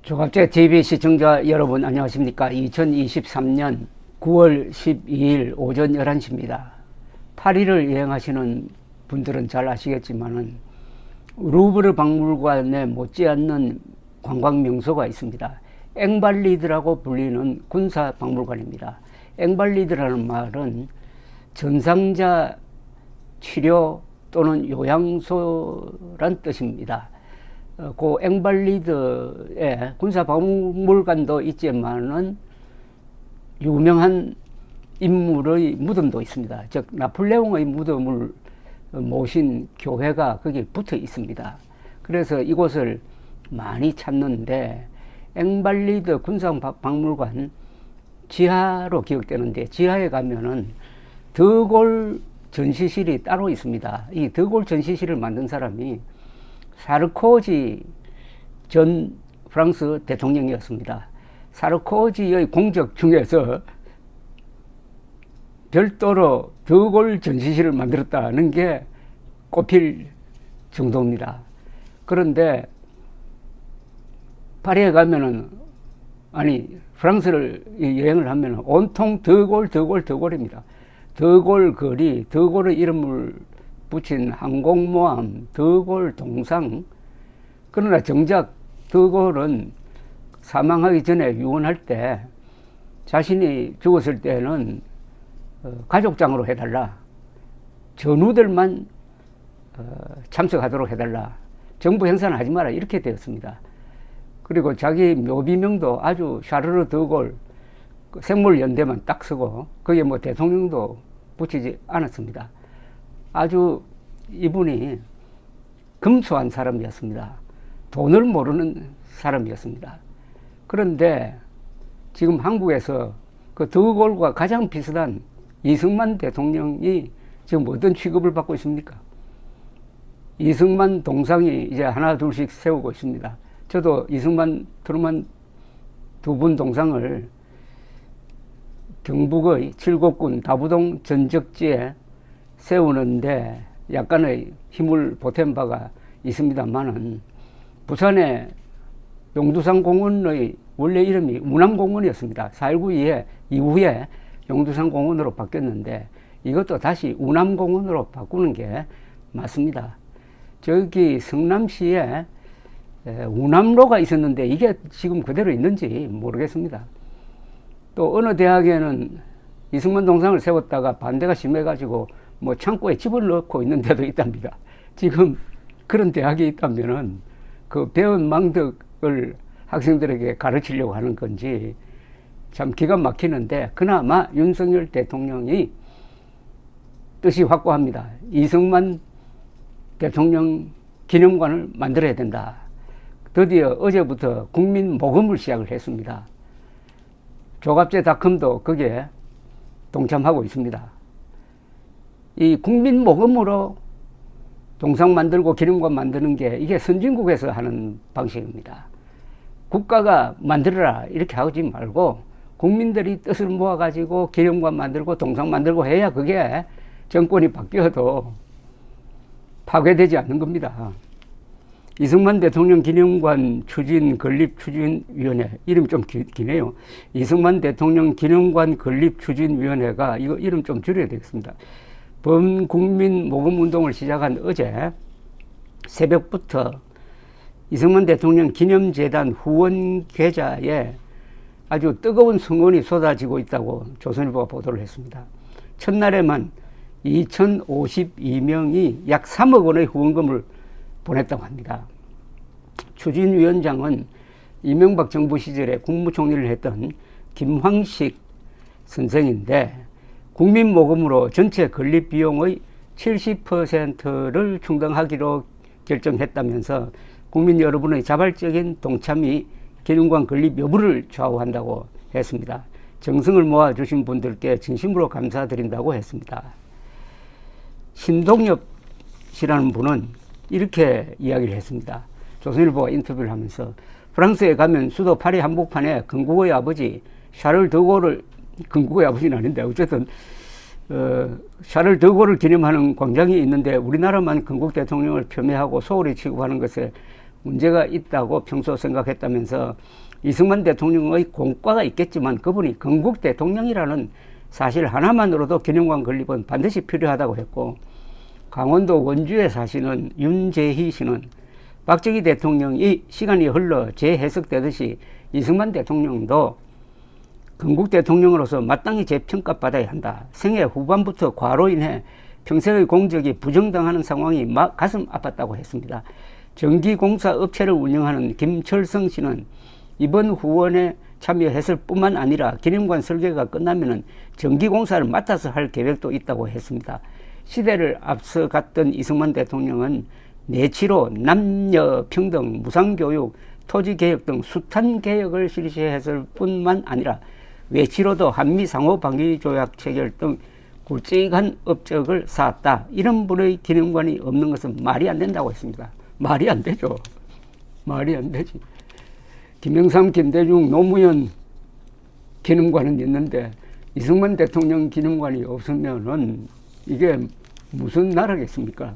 조갑제 TV 시청자 여러분 안녕하십니까. 2023년 9월 12일 오전 11시입니다. 파리를 여행하시는 분들은 잘 아시겠지만은 루브르 박물관에 못지않는 관광 명소가 있습니다. 앵발리드라고 불리는 군사 박물관입니다. 앵발리드라는 말은 전상자 치료 또는 요양소란 뜻입니다. 그 앵발리드에 군사 박물관도 있지만은 유명한 인물의 무덤도 있습니다. 즉 나폴레옹의 무덤을 모신 교회가 거기 붙어 있습니다. 그래서 이곳을 많이 찾는데 앵발리드 군사 박물관 지하로 기억되는데, 지하에 가면은 드골 전시실이 따로 있습니다. 이 드골 전시실을 만든 사람이 사르코지 전 프랑스 대통령이었습니다. 사르코지의 공적 중에서 별도로 드골 전시실을 만들었다는 게 꼽힐 정도입니다. 그런데 파리에 가면은, 아니 프랑스를 여행을 하면은 온통 드골입니다. 드골 거리, 드골의 이름을 붙인 항공모함, 드골 동상. 그러나 정작 드골은 사망하기 전에 유언할 때 자신이 죽었을 때는 가족장으로 해달라, 전우들만 참석하도록 해달라, 정부 행사는 하지 마라, 이렇게 되었습니다. 그리고 자기 묘비명도 아주 샤르르 드골 생물연대만 딱 쓰고 거기에 뭐 대통령도 붙이지 않았습니다. 아주 이분이 금수한 사람이었습니다. 돈을 모르는 사람이었습니다. 그런데 지금 한국에서 그 드골과 가장 비슷한 이승만 대통령이 지금 어떤 취급을 받고 있습니까? 이승만 동상이 이제 하나 둘씩 세우고 있습니다. 저도 이승만, 트루만 두 분 동상을 경북의 칠곡군 다부동 전적지에 세우는데 약간의 힘을 보탠 바가 있습니다만은, 부산의 용두산 공원의 원래 이름이 우남공원이었습니다. 4.19 이후에 용두산 공원으로 바뀌었는데 이것도 다시 우남공원으로 바꾸는 게 맞습니다. 저기 성남시에 우남로가 있었는데 이게 지금 그대로 있는지 모르겠습니다. 또 어느 대학에는 이승만 동상을 세웠다가 반대가 심해가지고 뭐 창고에 집어넣고 있는 데도 있답니다. 지금 그런 대학이 있다면은 그 배운 망덕을 학생들에게 가르치려고 하는 건지 참 기가 막히는데, 그나마 윤석열 대통령이 뜻이 확고합니다. 이승만 대통령 기념관을 만들어야 된다. 드디어 어제부터 국민 모금을 시작을 했습니다. 조갑제닷컴도 거기에 동참하고 있습니다. 이 국민 모금으로 동상 만들고 기념관 만드는 게 이게 선진국에서 하는 방식입니다. 국가가 만들어라 이렇게 하지 말고 국민들이 뜻을 모아가지고 기념관 만들고 동상 만들고 해야 그게 정권이 바뀌어도 파괴되지 않는 겁니다. 이승만 대통령 기념관 추진 건립 추진위원회, 이름 좀 기네요. 이승만 대통령 기념관 건립 추진위원회가, 이거 이름 좀 줄여야 되겠습니다. 범국민 모금 운동을 시작한 어제 새벽부터 이승만 대통령 기념재단 후원 계좌에 아주 뜨거운 성원이 쏟아지고 있다고 조선일보가 보도를 했습니다. 첫날에만 2,052명이 약 3억 원의 후원금을 보냈다고 합니다. 추진위원장은 이명박 정부 시절에 국무총리를 했던 김황식 선생인데, 국민 모금으로 전체 건립 비용의 70%를 충당하기로 결정했다면서 국민 여러분의 자발적인 동참이 기념관 건립 여부를 좌우한다고 했습니다. 정성을 모아주신 분들께 진심으로 감사드린다고 했습니다. 신동엽 씨라는 분은 이렇게 이야기를 했습니다. 조선일보가 인터뷰를 하면서, 프랑스에 가면 수도 파리 한복판에 건국의 아버지 샤를 드골을, 건국의 아버지는 아닌데 어쨌든 샤를 드골을 기념하는 광장이 있는데 우리나라만 건국 대통령을 폄훼하고 소홀히 취급하는 것에 문제가 있다고 평소 생각했다면서 이승만 대통령의 공과가 있겠지만 그분이 건국 대통령이라는 사실 하나만으로도 기념관 건립은 반드시 필요하다고 했고, 강원도 원주에 사시는 윤재희 씨는 박정희 대통령이 시간이 흘러 재해석되듯이 이승만 대통령도 건국 대통령으로서 마땅히 재평가받아야 한다. 생애 후반부터 과로 인해 평생의 공적이 부정당하는 상황이 가슴 아팠다고 했습니다. 전기공사 업체를 운영하는 김철성 씨는 이번 후원에 참여했을 뿐만 아니라 기념관 설계가 끝나면 전기공사를 맡아서 할 계획도 있다고 했습니다. 시대를 앞서갔던 이승만 대통령은 내치로 남녀평등, 무상교육, 토지개혁 등 숱한 개혁을 실시했을 뿐만 아니라 외치로도 한미상호방위조약 체결 등 굵직한 업적을 쌓았다. 이런 분의 기념관이 없는 것은 말이 안 된다고 했습니다. 말이 안 되죠. 말이 안 되지. 김영삼, 김대중, 노무현 기념관은 있는데 이승만 대통령 기념관이 없으면은 이게 무슨 나라겠습니까?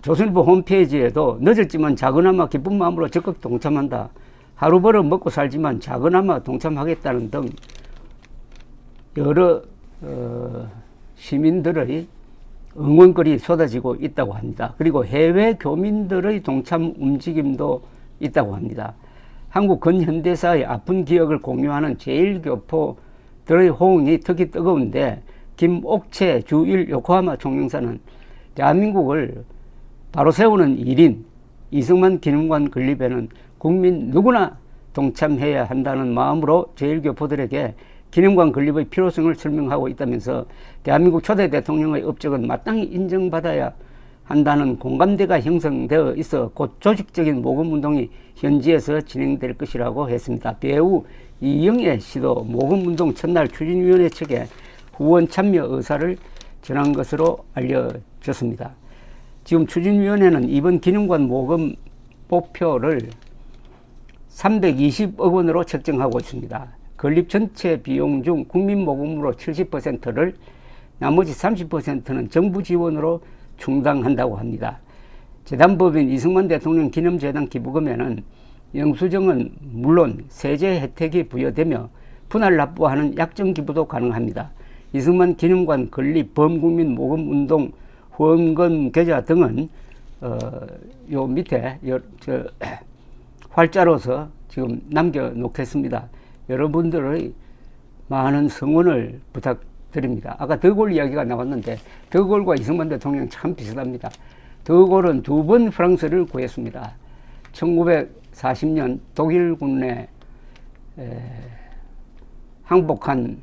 조선일보 홈페이지에도 늦었지만 작은아마 기쁜 마음으로 적극 동참한다. 하루 벌어 먹고 살지만 작은아마 동참하겠다는 등 여러 시민들의 응원글이 쏟아지고 있다고 합니다. 그리고 해외 교민들의 동참 움직임도 있다고 합니다. 한국 근현대사의 아픈 기억을 공유하는 제1교포들의 호응이 특히 뜨거운데, 김옥채 주1 요코하마 총영사는 대한민국을 바로 세우는 일인 이승만 기념관 건립에는 국민 누구나 동참해야 한다는 마음으로 제1교포들에게 기념관 건립의 필요성을 설명하고 있다면서 대한민국 초대 대통령의 업적은 마땅히 인정받아야 한다는 공감대가 형성되어 있어 곧 조직적인 모금운동이 현지에서 진행될 것이라고 했습니다. 배우 이영애 씨도 모금운동 첫날 추진위원회 측에 후원 참여 의사를 전한 것으로 알려졌습니다. 지금 추진위원회는 이번 기념관 모금 목표를 320억 원으로 책정하고 있습니다. 건립 전체 비용 중 국민 모금으로 70%를, 나머지 30%는 정부 지원으로 충당한다고 합니다. 재단법인 이승만 대통령 기념재단 기부금에는 영수증은 물론 세제 혜택이 부여되며 분할 납부하는 약정 기부도 가능합니다. 이승만 기념관 건립 범국민 모금운동 후원금 계좌 등은 요 밑에 활자로서 지금 남겨놓겠습니다. 여러분들의 많은 성원을 부탁드립니다. 아까 드골 이야기가 나왔는데 드골과 이승만 대통령 참 비슷합니다. 드골은 2번 프랑스를 구했습니다. 1940년 독일군에 항복한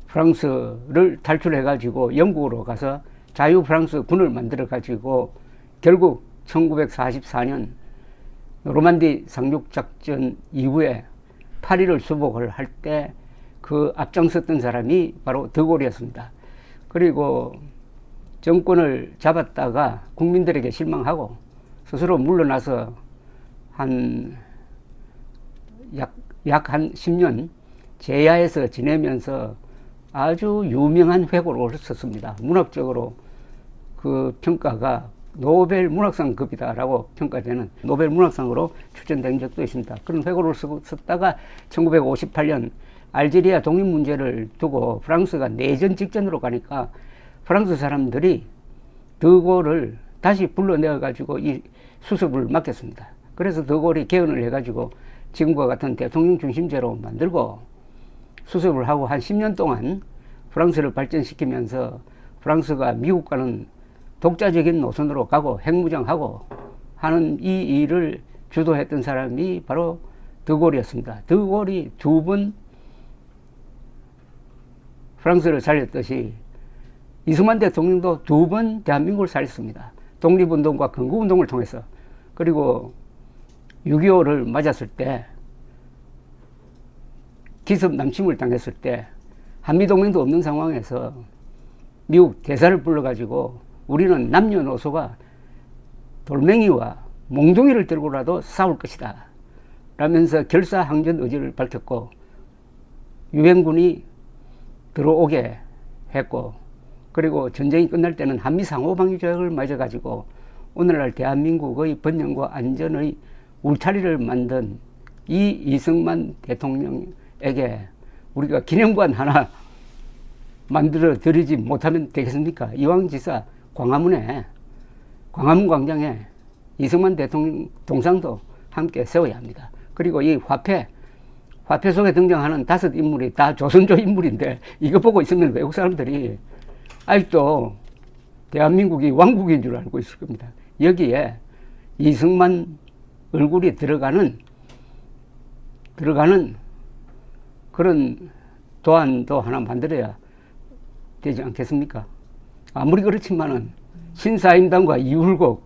프랑스를 탈출해가지고 영국으로 가서 자유 프랑스 군을 만들어가지고 결국 1944년 노르만디 상륙작전 이후에 파리를 수복을 할 때 그 앞장섰던 사람이 바로 드골이었습니다. 그리고 정권을 잡았다가 국민들에게 실망하고 스스로 물러나서 약 한 10년 제야에서 지내면서 아주 유명한 회고를 썼습니다. 문학적으로 그 평가가 노벨 문학상급이다라고 평가되는 노벨 문학상으로 추천된 적도 있습니다. 그런 회고를 썼다가 1958년 알제리아 독립 문제를 두고 프랑스가 내전 직전으로 가니까 프랑스 사람들이 드골을 다시 불러내어 가지고 이 수습을 맡겼습니다. 그래서 드골이 개헌을 해가지고 지금과 같은 대통령 중심제로 만들고 수습을 하고 한 10년 동안 프랑스를 발전시키면서 프랑스가 미국과는 독자적인 노선으로 가고 핵무장하고 하는 이 일을 주도했던 사람이 바로 드골이었습니다. 드골이 2번 프랑스를 살렸듯이 이승만 대통령도 2번 대한민국을 살렸습니다. 독립운동과 건국운동을 통해서. 그리고 6.25를 맞았을 때, 기습 남침을 당했을 때 한미동맹도 없는 상황에서 미국 대사를 불러가지고 우리는 남녀노소가 돌멩이와 몽둥이를 들고라도 싸울 것이다 라면서 결사항전 의지를 밝혔고, 유엔군이 들어오게 했고, 그리고 전쟁이 끝날 때는 한미 상호방위조약을 맺어가지고 오늘날 대한민국의 번영과 안전의 울타리를 만든 이 이승만 대통령에게 우리가 기념관 하나 만들어 드리지 못하면 되겠습니까? 이왕지사 광화문 광장에 이승만 대통령 동상도 함께 세워야 합니다. 그리고 이 화폐 속에 등장하는 5인물이 다 조선조 인물인데 이거 보고 있으면 외국 사람들이 아직도 대한민국이 왕국인 줄 알고 있을 겁니다. 여기에 이승만 얼굴이 들어가는 그런 도안도 하나 만들어야 되지 않겠습니까? 아무리 그렇지만은 신사임당과 이울곡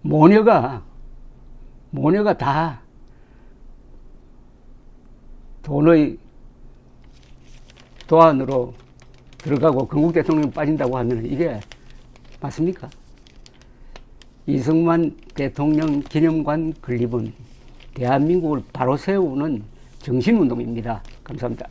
모녀가 다 돈의 도안으로 들어가고 건국 대통령이 빠진다고 하면 이게 맞습니까? 이승만 대통령 기념관 건립은 대한민국을 바로 세우는 정신운동입니다. 감사합니다.